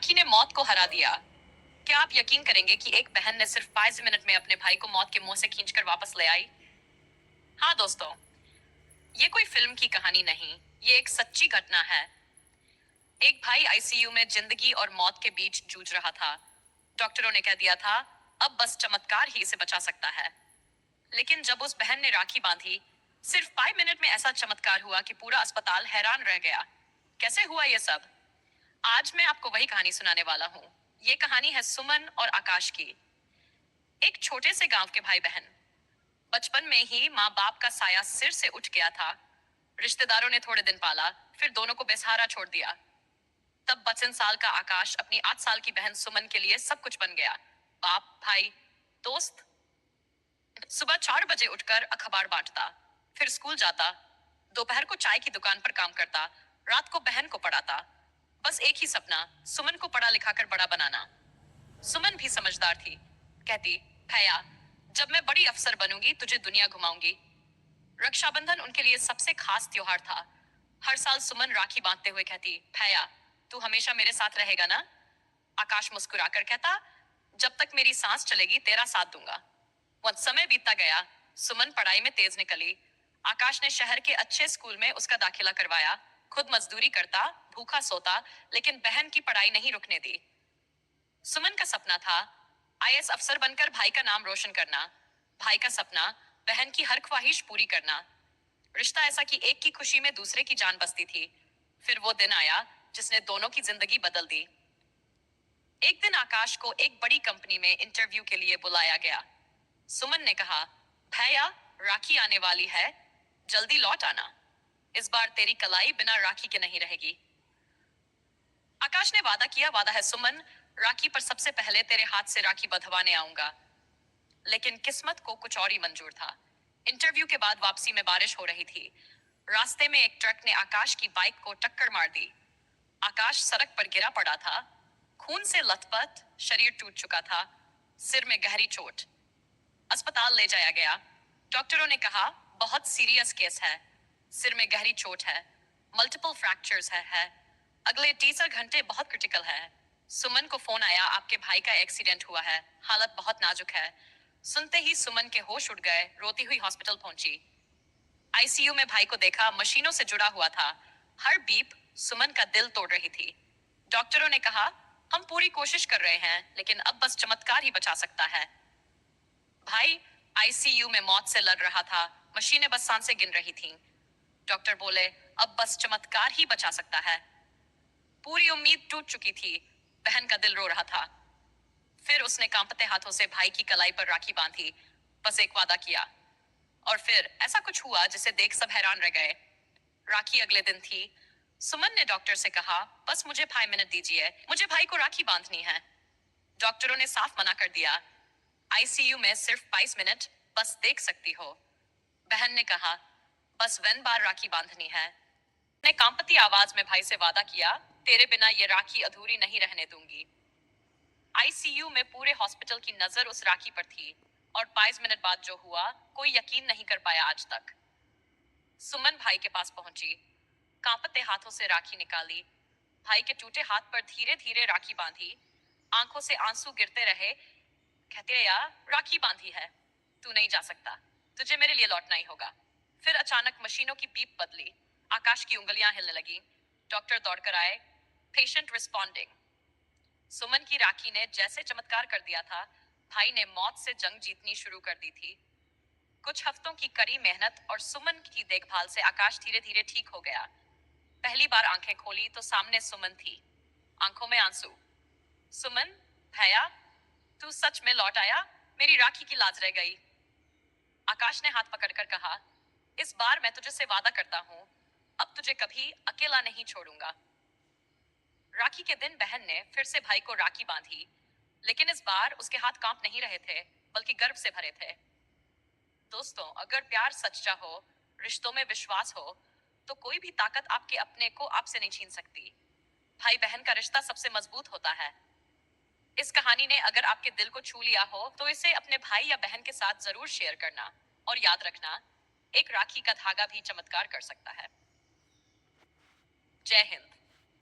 राखी ने मौत को हरा दिया। क्या आप यकीन करेंगे कि एक बहन ने सिर्फ 5 मिनट में अपने भाई को मौत के मुंह से खींचकर वापस ले आई? हाँ दोस्तों, ये कोई फिल्म की कहानी नहीं, ये एक सच्ची घटना है। एक भाई आईसीयू में जिंदगी और मौत के बीच जूझ रहा था। डॉक्टरों ने कह दिया था, अब बस चमत्कार ही इसे बचा सकता है। लेकिन जब उस बहन ने राखी बांधी, सिर्फ 5 मिनट में ऐसा चमत्कार हुआ कि पूरा अस्पताल हैरान रह गया। कैसे हुआ ये सब? आज मैं आपको वही कहानी सुनाने वाला हूँ। ये कहानी है सुमन और आकाश की। एक छोटे से गांव के भाई बहन। बचपन में ही माँ बाप का साया सिर से उठ गया था। रिश्तेदारों ने थोड़े दिन पाला, फिर दोनों को बेसहारा छोड़ दिया। तब 52 साल का आकाश अपनी 8 साल की बहन सुमन के लिए सब कुछ बन गया। बाप, भाई, दोस्त। सुबह 4 बजे उठकर अखबार बांटता, फिर स्कूल जाता, दोपहर को चाय की दुकान पर काम करता, रात को बहन को पढ़ाता। बस एक ही सपना, सुमन को पढ़ा लिखा कर बड़ा बनाना। सुमन भी समझदार थी। कहती, भैया, जब मैं बड़ी अफसर बनूंगी तुझे दुनिया घुमाऊंगी। रक्षाबंधन उनके लिए सबसे खास त्योहार था। हर साल सुमन राखी बांधते हुए कहती, भैया, तू हमेशा मेरे साथ रहेगा ना? आकाश मुस्कुराकर कहता, जब तक मेरी सांस चलेगी तेरा साथ दूंगा। वह समय बीतता गया। सुमन पढ़ाई में तेज निकली। आकाश ने शहर के अच्छे स्कूल में उसका दाखिला करवाया। खुद मजदूरी करता, भूखा सोता, लेकिन बहन की पढ़ाई नहीं रुकने दी। सुमन का सपना था आईएएस अफसर बनकर भाई का नाम रोशन करना। भाई का सपना बहन की हर ख्वाहिश पूरी करना। रिश्ता ऐसा कि एक की खुशी में दूसरे की जान बसती थी। फिर वो दिन आया जिसने दोनों की जिंदगी बदल दी। एक दिन आकाश को एक बड़ी कंपनी में इंटरव्यू के लिए बुलाया गया। सुमन ने कहा, भैया, राखी आने वाली है, जल्दी लौट आना। इस बार तेरी कलाई बिना राखी के नहीं रहेगी। आकाश ने वादा किया, वादा है सुमन, राखी पर सबसे पहले तेरे हाथ से राखी बंधवाने आऊंगा। लेकिन किस्मत को कुछ और ही मंजूर था। इंटरव्यू के बाद वापसी में बारिश हो रही थी। रास्ते में एक ट्रक ने आकाश की बाइक को टक्कर मार दी। आकाश सड़क पर गिरा पड़ा था। खून से लथपथ, शरीर टूट चुका था, सिर में गहरी चोट। अस्पताल ले जाया गया। डॉक्टरों ने कहा, बहुत सीरियस केस है, सिर में गहरी चोट है, मल्टीपल फ्रैक्चर्स है। अगले 30 घंटे बहुत क्रिटिकल है। सुमन को फोन आया, आपके भाई का एक्सीडेंट हुआ है, हालत बहुत नाजुक है। सुनते ही सुमन के होश उड़ गए, रोती हुई हॉस्पिटल पहुंची। आईसीयू में भाई को देखा, मशीनों से जुड़ा हुआ था। हर बीप सुमन का दिल तोड़ रही थी। डॉक्टरों ने कहा, हम पूरी कोशिश कर रहे हैं, लेकिन अब बस चमत्कार ही बचा सकता है। भाई आईसीयू में मौत से लड़ रहा था, मशीनें बस सांसें गिन रही थीं। डॉक्टर बोले, अब बस चमत्कार ही बचा सकता है। पूरी उम्मीद टूट चुकी थी। बहन का दिल रो रहा था। फिर उसने कांपते हाथों से भाई की कलाई पर राखी बांधी, बस एक वादा किया। और फिर ऐसा कुछ हुआ जिसे देख सब हैरान रह गए। राखी अगले दिन थी। सुमन ने डॉक्टर से कहा, बस मुझे 5 मिनट दीजिए, मुझे भाई को राखी बांधनी है। डॉक्टरों ने साफ मना कर दिया, आईसीयू में सिर्फ 22 मिनट, बस देख सकती हो। बहन ने कहा, बस वेन बार राखी बांधनी है। ने कांपती आवाज में भाई से वादा किया, तेरे बिना ये राखी अधूरी नहीं रहने दूंगी। आईसीयू में पूरे हॉस्पिटल की नजर उस राखी पर थी, और 22 मिनट बाद जो हुआ, कोई यकीन नहीं कर पाया आज तक। सुमन भाई के पास पहुंची, कांपते हाथों से राखी निकाली, भाई के टूटे हाथ पर धीरे धीरे राखी बांधी। आंखों से आंसू गिरते रहे। कहते, यार, राखी बांधी है, तू नहीं जा सकता, तुझे मेरे लिए लौटना ही होगा। फिर अचानक मशीनों की बीप बदली। आकाश की उंगलियां हिलने लगी। डॉक्टर दौड़कर आए। Patient responding. सुमन की राखी ने जैसे चमत्कार कर दिया था। भाई ने मौत से जंग जीतनी शुरू कर दी थी। कुछ हफ्तों की कड़ी मेहनत और सुमन की देखभाल से आकाश धीरे धीरे ठीक हो गया। पहली बार आंखें खोली तो सामने सुमन थी, आंखों में आंसू। सुमन, भैया, तू सच में लौट आया, मेरी राखी की लाज रह गई। आकाश ने हाथ पकड़कर कहा, इस बार मैं तुझे से वादा करता हूं, अब तुझे कभी अकेला नहीं छोड़ूंगा। राखी के दिन बहन ने फिर से भाई को राखी बांधी, लेकिन इस बार उसके हाथ कांप नहीं रहे थे, बल्कि गर्व से भरे थे। दोस्तों, अगर प्यार सच्चा हो, रिश्तों में विश्वास हो, तो कोई भी ताकत आपके अपने को आपसे नहीं छीन सकती। भाई बहन का रिश्ता सबसे मजबूत होता है। इस कहानी ने अगर आपके दिल को छू लिया हो, तो इसे अपने भाई या बहन के साथ जरूर शेयर करना। और याद रखना, एक राखी का धागा भी चमत्कार कर सकता है। जय हिंद।